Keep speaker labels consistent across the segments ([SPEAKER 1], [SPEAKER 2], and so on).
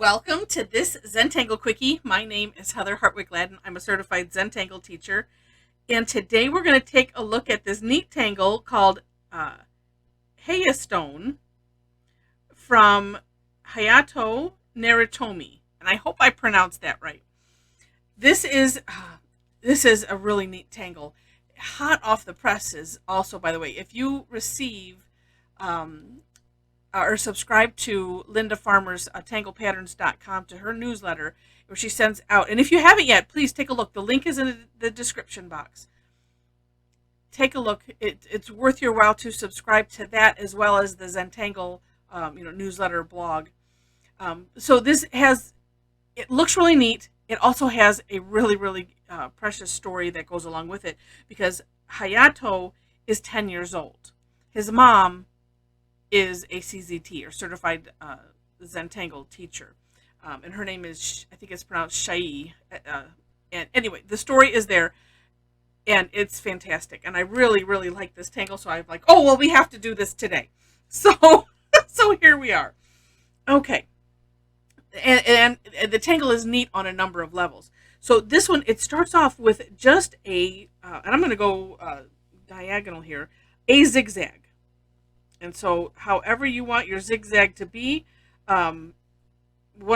[SPEAKER 1] Welcome to this Zentangle Quickie. My name is Heather Hartwick Gladden. I'm a certified Zentangle teacher. And today we're going to take a look at this neat tangle called Hayastone from Hayato Naritomi. And I hope I pronounced that right. This is a really neat tangle. Hot off the presses also, by the way. If you receive or subscribe to Linda Farmer's tanglepatterns.com, to her newsletter where she sends out. And if you haven't yet, please take a look. The link is in the description box. Take a look. It's worth your while to subscribe to that as well as the Zentangle newsletter blog. So it looks really neat. It also has a really, really precious story that goes along with it because Hayato is 10 years old. His mom is a CZT, or Certified Zentangle Teacher. And her name is, I think it's pronounced Shai. And anyway, the story is there, and it's fantastic. And I really, really like this tangle, so I'm like, oh, well, we have to do this today. So, so here we are. Okay. And the tangle is neat on a number of levels. So this one, it starts off with just and I'm going to go diagonal here, a zigzag. And so however you want your zigzag to be, one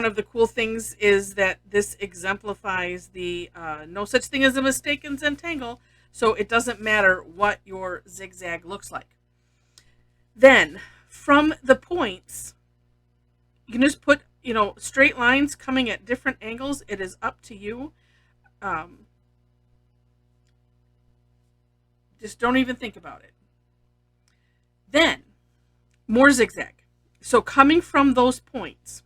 [SPEAKER 1] of the cool things is that this exemplifies the no such thing as a mistake in Zentangle, so it doesn't matter what your zigzag looks like. Then from the points, you can just put, straight lines coming at different angles. It is up to you. Just don't even think about it. Then more zigzag. So coming from those points,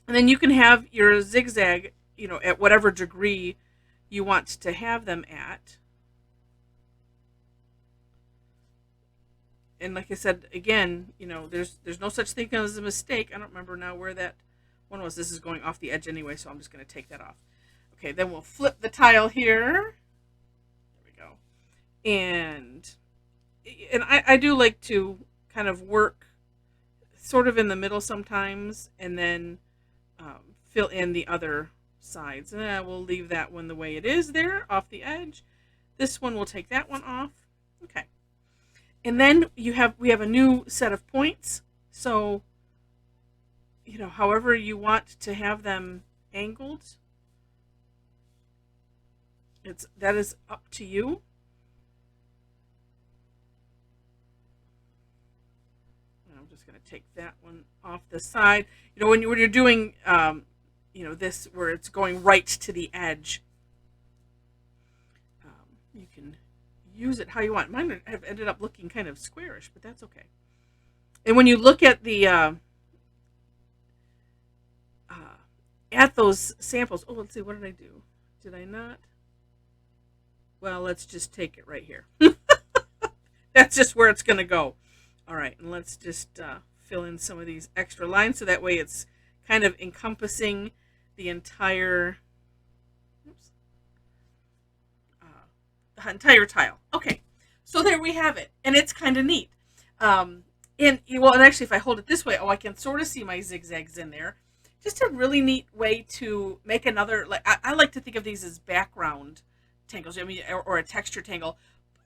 [SPEAKER 1] and then you can have your zigzag, at whatever degree you want to have them at. And like I said, again, there's no such thing as a mistake. I don't remember now where that one was. This is going off the edge anyway, so I'm just going to take that off. Okay, then we'll flip the tile here. There we go. And I do like to kind of work sort of in the middle sometimes, and then fill in the other sides. And we'll leave that one the way it is there off the edge. This one, we'll take that one off. Okay. And then we have a new set of points. So, however you want to have them angled, that is up to you. Take that one off the side. When you're doing, this where it's going right to the edge, you can use it how you want. Mine have ended up looking kind of squarish, but that's okay. And when you look at the at those samples, oh, let's see, what did I do? Did I not? Well, let's just take it right here. That's just where it's going to go. All right, and let's just fill in some of these extra lines so that way it's kind of encompassing the entire tile. Okay, so there we have it, and it's kind of neat. And actually, if I hold it this way, I can sort of see my zigzags in there. Just a really neat way to make another. I like to think of these as background tangles. Or a texture tangle.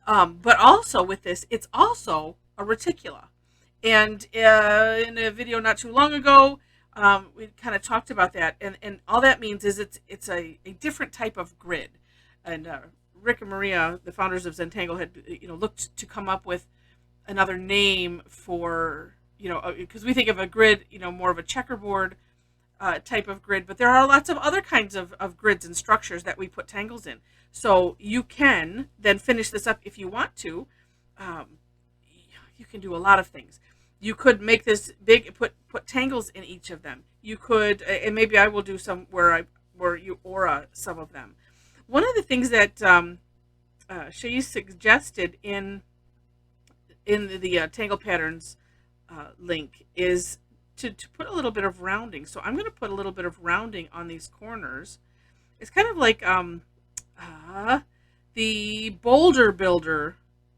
[SPEAKER 1] But also with this, it's also a reticula. And in a video not too long ago, we kind of talked about that. And all that means is it's a different type of grid. And Rick and Maria, the founders of Zentangle, had looked to come up with another name for, because we think of a grid, more of a checkerboard type of grid. But there are lots of other kinds of grids and structures that we put tangles in. So you can then finish this up if you want to. You can do a lot of things. You could make this big, put tangles in each of them. You could, and maybe I will do some where you aura some of them. One of the things that she suggested in the Tangle Patterns link is to put a little bit of rounding. So I'm going to put a little bit of rounding on these corners. It's kind of like the Boulder Builder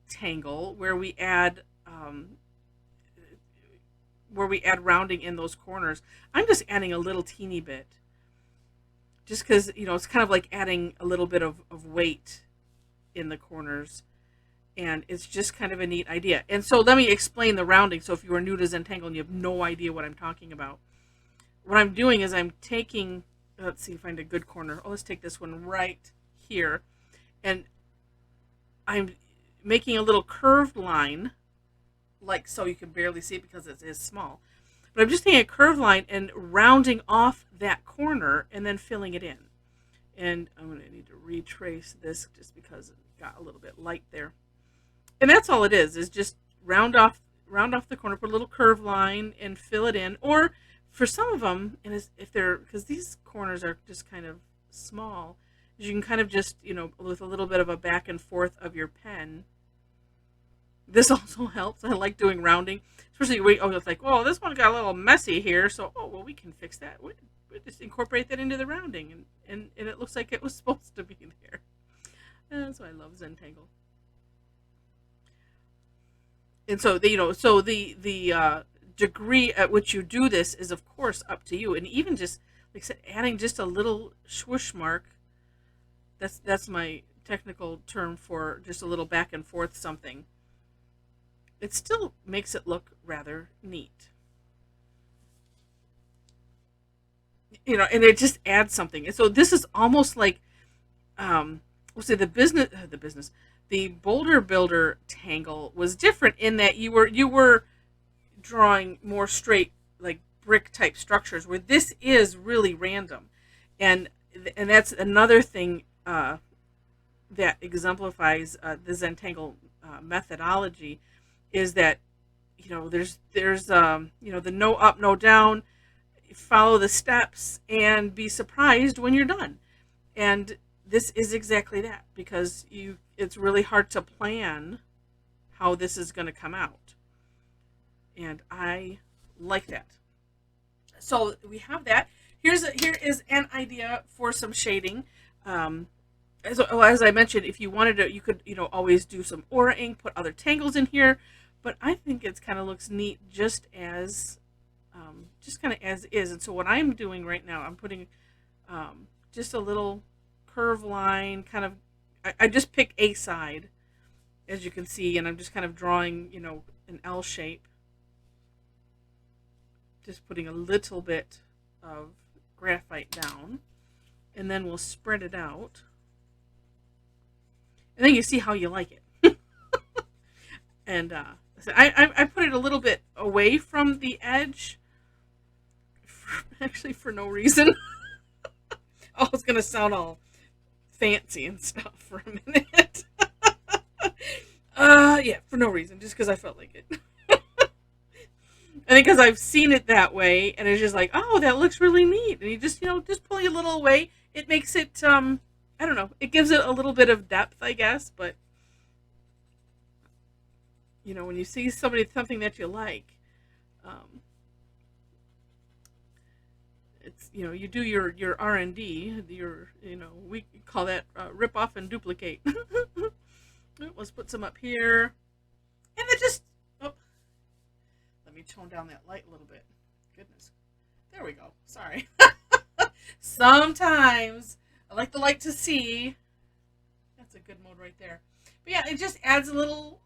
[SPEAKER 1] tangle, where we add where we add rounding in those corners, I'm just adding a little teeny bit. Just because, it's kind of like adding a little bit of weight in the corners. And it's just kind of a neat idea. And so let me explain the rounding. So if you are new to Zentangle and you have no idea what I'm talking about, what I'm doing is I'm taking, let's see, find a good corner. Oh, let's take this one right here. And I'm making a little curved line, like so. You can barely see it because it is small. But I'm just taking a curved line and rounding off that corner and then filling it in. And I'm going to need to retrace this just because it got a little bit light there. And that's all it is just round off the corner, put a little curved line and fill it in. Or for some of them, and if they're, because these corners are just kind of small, you can kind of just, with a little bit of a back and forth of your pen. This also helps. I like doing rounding, especially it's like, oh, this one got a little messy here, so we can fix that. We just incorporate that into the rounding, and it looks like it was supposed to be there. That's why I love Zentangle. And so the degree at which you do this is of course up to you, and even just like I said, adding just a little swoosh mark. That's my technical term for just a little back and forth something. It still makes it look rather neat. And it just adds something. And so this is almost like, we'll say the Boulder Builder Tangle was different in that you were drawing more straight, like brick type structures, where this is really random. And that's another thing that exemplifies the Zentangle methodology, is that there's the no up, no down, follow the steps and be surprised when you're done. And this is exactly that, because it's really hard to plan how this is going to come out, and I like that. So we have that. Here is an idea for some shading. As I mentioned, if you wanted to, you could always do some aura ink, put other tangles in here. But I think it's kind of looks neat just kind of as is. And so what I'm doing right now, I'm putting just a little curve line, kind of. I just pick a side, as you can see, and I'm just kind of drawing, an L shape. Just putting a little bit of graphite down, and then we'll spread it out. And then you see how you like it. And I put it a little bit away from the edge, actually for no reason. Oh, it's going to sound all fancy and stuff for a minute. Yeah, for no reason, just because I felt like it. I think because I've seen it that way, and it's just like, oh, that looks really neat. And you just, just pull a little away. It makes it, I don't know, it gives it a little bit of depth, I guess. But, when you see something that you like, it's, you do your R&D, we call that rip off and duplicate. Let's put some up here. And then just, let me tone down that light a little bit. Goodness. There we go. Sorry. Sometimes I like the light to see. That's a good mode right there. But yeah, it just adds a little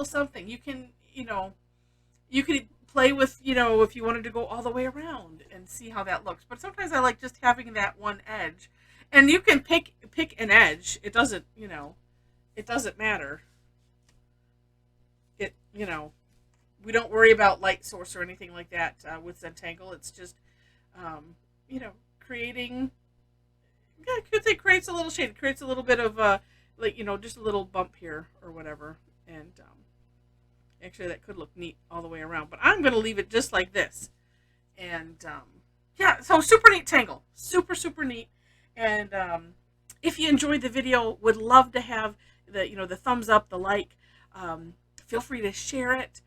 [SPEAKER 1] something. You can, you could play with, if you wanted to go all the way around and see how that looks. But sometimes I like just having that one edge. And you can pick an edge. It doesn't, it doesn't matter. We don't worry about light source or anything like that with Zentangle. It's just, creating, I could say creates a little shade. It creates a little bit of, just a little bump here or whatever. And actually that could look neat all the way around. But I'm going to leave it just like this. And, yeah, so super neat tangle. Super, super neat. And if you enjoyed the video, would love to have the thumbs up, the like. Feel free to share it.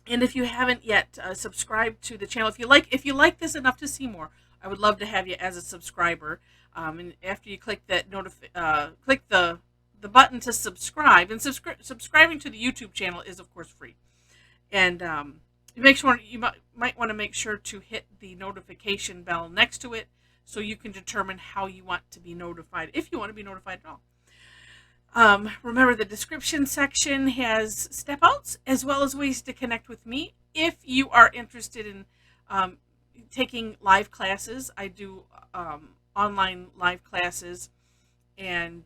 [SPEAKER 1] And if you haven't yet subscribed to the channel, if you like this enough to see more, I would love to have you as a subscriber. And after you click that click the button to subscribe, and subscribing to the YouTube channel is of course free. And might want to make sure to hit the notification bell next to it so you can determine how you want to be notified, if you want to be notified at all. Remember, the description section has step outs as well as ways to connect with me. If you are interested in taking live classes, I do online live classes, and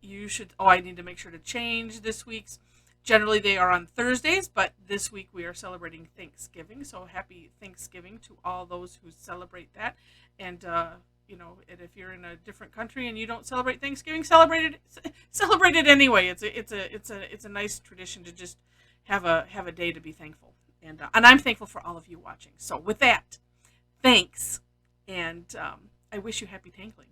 [SPEAKER 1] you should. Oh, I need to make sure to change this week's. Generally, they are on Thursdays, but this week we are celebrating Thanksgiving. So happy Thanksgiving to all those who celebrate that. And and if you're in a different country and you don't celebrate Thanksgiving, celebrate it anyway. It's a nice tradition to just have a day to be thankful. And I'm thankful for all of you watching. So with that, thanks, and I wish you happy tangling.